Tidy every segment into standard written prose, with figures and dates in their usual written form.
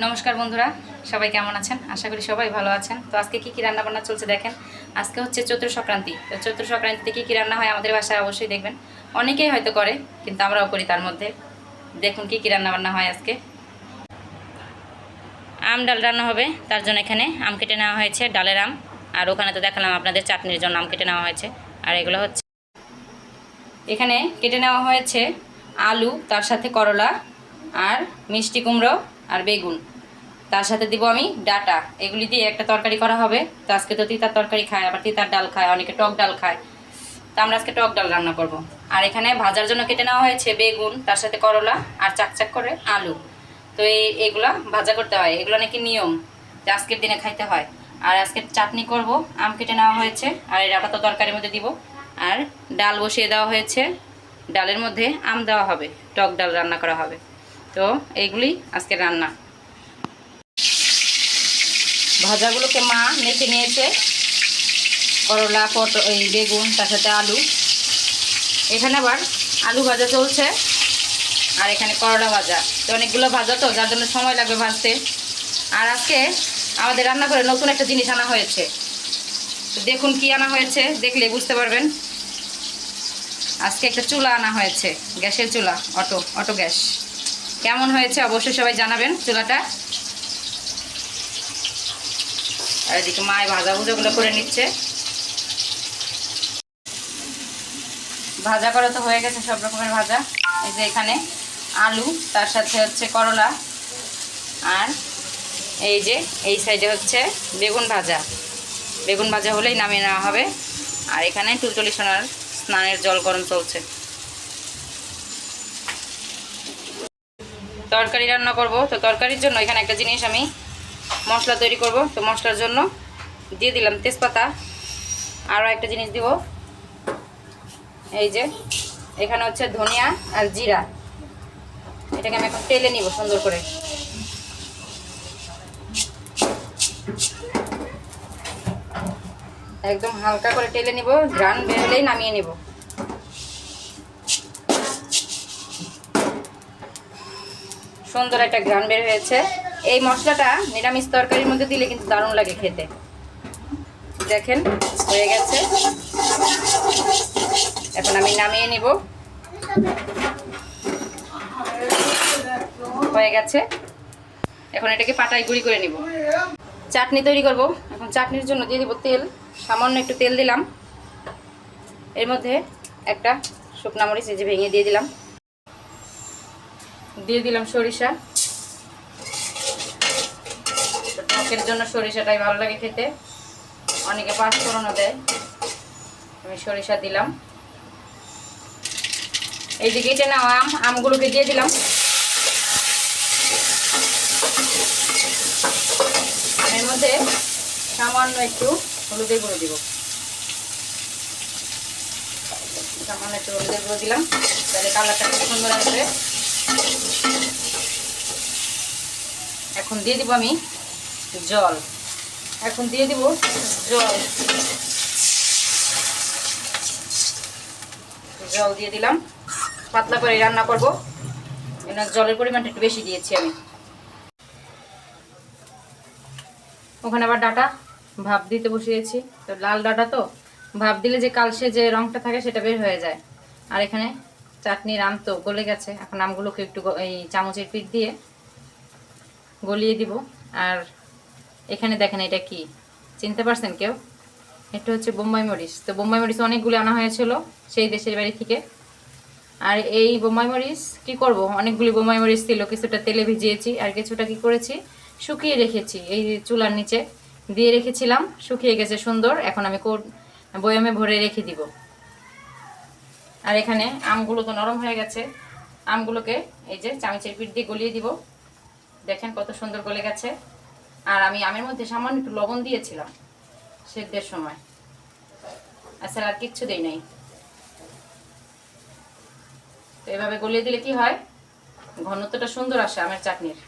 নমস্কার বন্ধুরা, সবাই কেমন আছেন? আশা করি সবাই ভালো আছেন। তো আজকে কি রান্না বান্না চলছে দেখেন। আজকে হচ্ছে চৈত্র সংক্রান্তি। তো চৈত্র সংক্রান্তিতে কী রান্না হয় আমাদের বাসায় অবশ্যই দেখবেন। অনেকেই হয়তো করে, কিন্তু আমরাও করি। তার মধ্যে দেখুন কী রান্না বান্না হয় আজকে। আম ডাল রান্না হবে, তার জন্য এখানে আম কেটে নেওয়া হয়েছে, ডালের আম। আর ওখানে তো দেখালাম আপনাদের চাটনির জন্য আম কেটে নেওয়া হয়েছে। আর এগুলো হচ্ছে এখানে কেটে নেওয়া হয়েছে আলু, তার সাথে করলা আর মিষ্টি কুমড়ো আর বেগুন। তার সাথে দিব আমি ডাটা। এগুলি দিয়ে একটা তরকারি করা হবে। তো আজকে তো তিতার তরকারি খায়, আবার তিতার ডাল খায়, অনেকে টক ডাল খায়। তো আমরা আজকে টক ডাল রান্না করব। আর এখানে ভাজার জন্য কেটে নেওয়া হয়েছে বেগুন, তার সাথে করলা আর চাকচাক করে আলু। তো এগুলা ভাজা করতে হয়, এগুলো নাকি নিয়ম যে আজকের দিনে খাইতে হয়। আর আজকে চাটনি করব, আম কেটে নেওয়া হয়েছে। আর এই ডাটা তো তরকারির মধ্যে দিব। আর ডাল বসিয়ে দেওয়া হয়েছে, ডালের মধ্যে আম দেওয়া হবে, টক ডাল রান্না করা হবে। তো এইগুলি আজকে রান্না। ভাজাগুলোকে মা মেখে নিয়েছে, করলা, পটল, এই বেগুন, তার সাথে আলু। এখানে আবার আলু ভাজা চলছে, আর এখানে করলা ভাজা। তো অনেকগুলো ভাজা, তো যার জন্য সময় লাগবে ভাজতে। আর আজকে আমাদের রান্না করে নতুন একটা জিনিস আনা হয়েছে। তো দেখুন কি আনা হয়েছে, দেখলে বুঝতে পারবেন। আজকে একটা চুলা আনা হয়েছে, গ্যাসের চুলা, অটো গ্যাস। কেমন হয়েছে অবশ্যই সবাই জানাবেন চুলাটা। আর এদিকে মায় ভাজা ভুজাগুলো করে নিচ্ছে। ভাজা করা তো হয়ে গেছে, সব রকমের ভাজা। এই যে এখানে আলু, তার সাথে হচ্ছে করলা, আর এই যে এই সাইডে হচ্ছে বেগুন ভাজা। বেগুন ভাজা হলেই নামিয়ে নেওয়া হবে। আর এখানে টুলটুলি সোনার স্নানের জল গরম চলছে। তরকারি রান্না করব। তো তরকারির জন্য এখানে একটা জিনিস আমি মশলা তৈরি করব। তো মশলার জন্য দিয়ে দিলাম তেজপাতা। আরও একটা জিনিস দিব, এই যে এখানে হচ্ছে ধনিয়া আর জিরা। এটাকে আমি এখন তেলে নিব সুন্দর করে। একদম হালকা করে তেলে নিব, ঘ্রাণ বেরোলেই নামিয়ে নিব। সুন্দর একটা ঘ্রাণ বের হয়েছে। এই মশলাটা নিরামিষ তরকারির মধ্যে দিলে কিন্তু দারুণ লাগে খেতে। দেখেন হয়ে গেছে, এখন আমি নামিয়ে নিব। হয়ে গেছে, এখন এটাকে পাটায় গুঁড়ি করে নিব। চাটনি তৈরি করব। এখন চাটনির জন্য দিয়ে দিব তেল, সামান্য একটু তেল দিলাম। এর মধ্যে একটা শুকনা মরিচ এই যে ভেঙে দিয়ে দিলাম সরিষা। টকের জন্য সরিষাটাই ভালো লাগে খেতে, অনেকে পাঁচফোড়নও দেয়। আমি সরিষা দিলাম। এই যে কেটে নেওয়া আমগুলোকে দিয়ে দিলাম। এর মধ্যে সামান্য একটু হলুদের গুঁড়ো দিব, সামান্য একটু হলুদের গুঁড়ো দিলাম, তাহলে কালারটা খুব সুন্দর আসবে। এখন দিয়ে দিব আমি জল। এখন দিয়ে দিব জল দিয়ে দিলাম। পাতলা করে রান্না করব, জলের পরিমাণটা একটু বেশি দিয়েছি আমি। ওখানে আবার ডাটা ভাপ দিতে বসিয়েছি। তো লাল ডাটা তো ভাপ দিলে যে কালসে যে রঙটা থাকে সেটা বের হয়ে যায়। আর এখানে চাটনির আম তো গলে গেছে, এখন আমগুলোকে একটু এই চামচের পিঠ দিয়ে গলিয়ে দিব। আর এখানে দেখেন এটা কি, চিনতে পারছেন কেউ? এটা হচ্ছে বোম্বাই মরিচ। তো বোম্বাই মরিচ অনেকগুলো আনা হয়েছিল সেই দেশের বাড়ি থেকে। আর এই বোম্বাই মরিচ কী করব, অনেকগুলি বোম্বাই মরিচ ছিল, কিছুটা তেলে ভিজিয়েছি আর কিছুটা কি করেছি শুকিয়ে রেখেছি। এই চুলার নিচে দিয়ে রেখেছিলাম, শুকিয়ে গেছে সুন্দর। এখন আমি বয়ামে ভরে রেখে দিব। আর এখানে আমগুলো তো নরম হয়ে গেছে, আমগুলোকে এই যে চামচের পিঠ দিয়ে গলিয়ে দিব। দেখেন কত সুন্দর গলে গেছে। আর আমি আমের মধ্যে সামান্য একটু লবণ দিয়েছিলাম সেদ্ধের সময়, আচ্ছা আর কিচ্ছু দেই নাই। তো এভাবে গলিয়ে দিলে কি হয়, ঘনত্বটা সুন্দর আসে আমের চাটনির।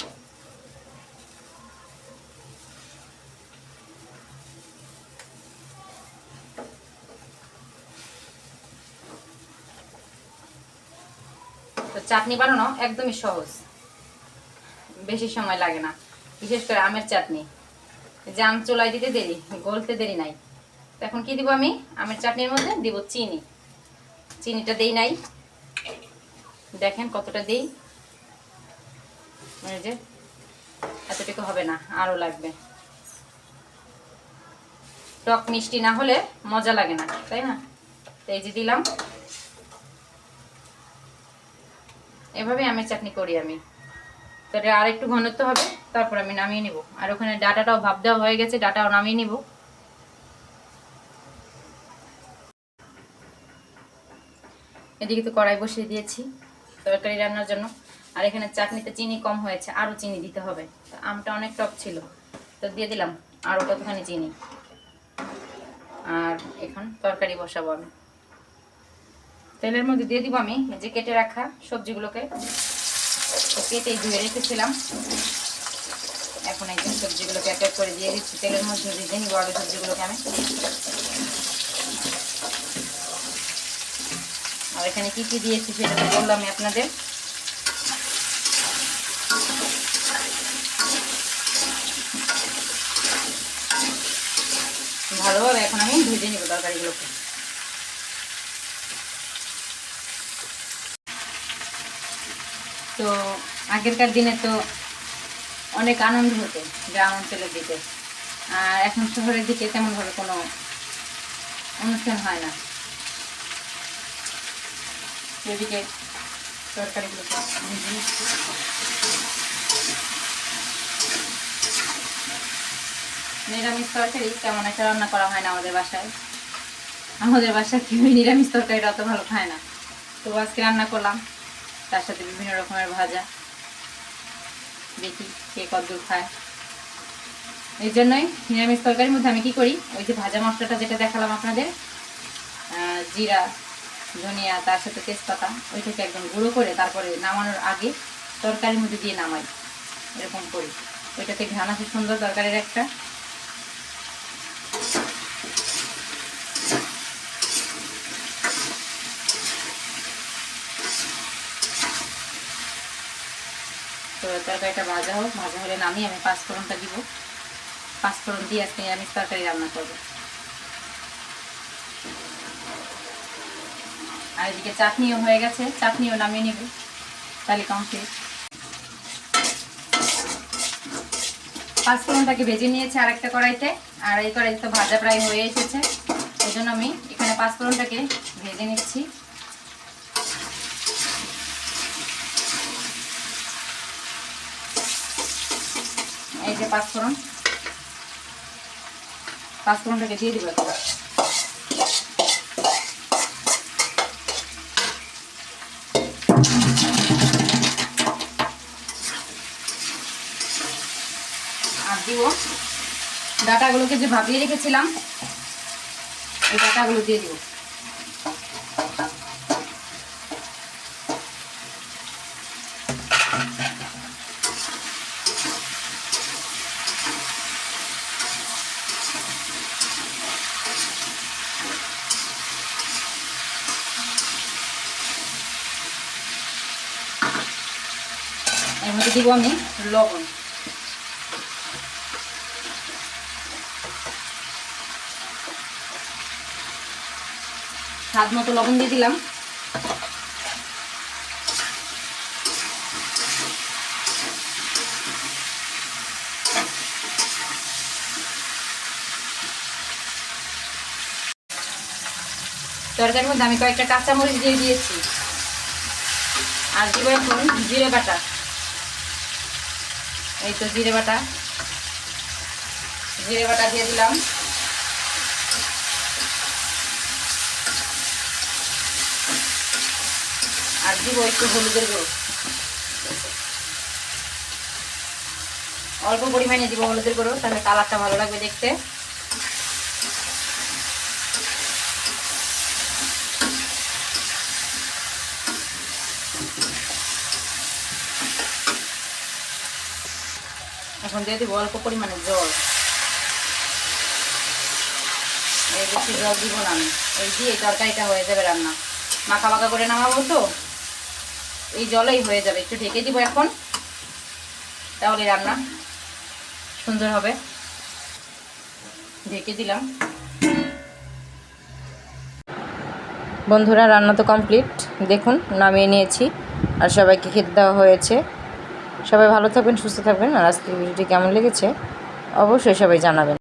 তো চাটনি বানানো একদমই সহজ, বেশি সময় লাগে না। বিশেষ করে আমের চাটনি, যে আম চুলায় দিতে দেরি, গলতে দেরি নাই। তো এখন কি দিব আমি আমের চাটনির মধ্যে দিব চিনি। চিনিটা দেই নাই, দেখেন কতটা দেই, মানে যে এতটুকু হবে না, আরো লাগবে। টক মিষ্টি না হলে মজা লাগে না, তাই না? তো এই যে দিলাম, এভাবে আমের চাটনি করি আমি। তো এটা আর একটু ঘনত্ব হবে, তারপর আমি নামিয়ে নিব। আর ওখানে ডাটাটাও ভাপ দেওয়া হয়ে গেছে, ডাটাও নামিয়ে নিব। এদিকে তো কড়াই বসিয়ে দিয়েছি তরকারি রান্নার জন্য। আর এখানে চাটনিতে চিনি কম হয়েছে, আরও চিনি দিতে হবে। তো আমটা অনেক টক ছিল, তো দিয়ে দিলাম আরও কতখানি চিনি। আর এখন তরকারি বসাবো আমি। তেলের মধ্যে দিয়ে দিব আমি এই যে কেটে রাখা সবজিগুলোকে, কেটে ধুয়ে রেখেছিলাম। এখন এই যে সবজিগুলোকে এক এক করে দিয়ে দিচ্ছি তেলের মধ্যে, ভেজে নিব আগে সবজিগুলোকে আমি। আর এখানে কি কি দিয়েছি সেটা তো বললাম আপনাদের। ভালোভাবে এখন আমি ভেজে নিব তরকারিগুলোকে। তো আগেরকার দিনে তো অনেক আনন্দ হতো গ্রাম অঞ্চলের দিকে, আর এখন শহরের দিকে তেমনভাবে কোনো অনুষ্ঠান হয় না। এদিকে তরকারিগুলোকে ভেজে নিচ্ছি। নিরামিষ তরকারি তেমন একটা রান্না করা হয় না আমাদের বাসায়। আমাদের বাসায় কেউ নিরামিষ তরকারিটা অত ভালো খায় না। তো আজকে রান্না করলাম, তার সাথে বিভিন্ন রকমের ভাজা, দেখি কে কতদূর খায়। এই জন্যই নিরামিষ তরকারির মধ্যে আমি কি করি, ওই যে ভাজা মশলাটা যেটা দেখালাম আপনাদের, জিরা, ধনিয়া, তার সাথে তেজপাতা, ওইটাকে একদম গুঁড়ো করে তারপরে নামানোর আগে তরকারির মধ্যে দিয়ে নামাই, এরকম করি। ওইটাতে ঘ্রাণ আসে সুন্দর তরকারির একটা। তো তরকারিটা ভাজা হোক, ভাজা হলে নামিয়ে আমি পাঁচফোড়নটা দিব। পাঁচফোড়ন দিয়ে আজকে নিরামিষ তরকারি রান্না করবো। আর এদিকে চাটনিও হয়ে গেছে, চাটনিও নামিয়ে নিব, তাহলে কমপ্লিট। পাঁচফোড়নটাকে ভেজে নিয়েছে আরেকটা কড়াইতে, আর এই কড়াইতে তো ভাজা প্রায় হয়ে এসেছে। এই জন্য আমি এখানে পাঁচফোড়নটাকে ভেজে নিচ্ছি। এই যে পাঁচফোড়নটাকে দিয়ে দিব একবার। আর দিব ডাটাগুলোকে যে ভাপিয়ে রেখেছিলাম, এই ডাটাগুলো দিয়ে দিব। এর মধ্যে দিব আমি লবণ। স্বাদ মতো লবণ দিয়ে দিলাম। তরকারির মধ্যে আমি কয়েকটা কাঁচামরিচ দিয়ে দিয়েছি। আর দিব এখন জিরে বাটা। এই তো জিরে বাটা দিয়ে দিলাম। আর দিব একটু হলুদের গুঁড়ো, অল্প পরিমাণে দিব হলুদের গুঁড়ো, তাহলে কালারটা ভালো লাগবে দেখতে। এখন দিয়ে দিব অল্প পরিমাণে জল। এই বেশি জল দিব না আমি, এই দিয়ে তরকারিটা হয়ে যাবে রান্না। মাখা মাখা করে নামাবো তো, এই জলেই হয়ে যাবে। একটু ঢেকে দিব এখন, তাহলে রান্না সুন্দর হবে। ঢেকে দিলাম। বন্ধুরা, রান্না তো কমপ্লিট, দেখুন নামিয়ে নিয়েছি আর সবাইকে খেতে দেওয়া হয়েছে। সবাই ভালো থাকবেন, সুস্থ থাকবেন। আর আজকের ভিডিওটি কেমন লেগেছে অবশ্যই সবাই জানাবেন।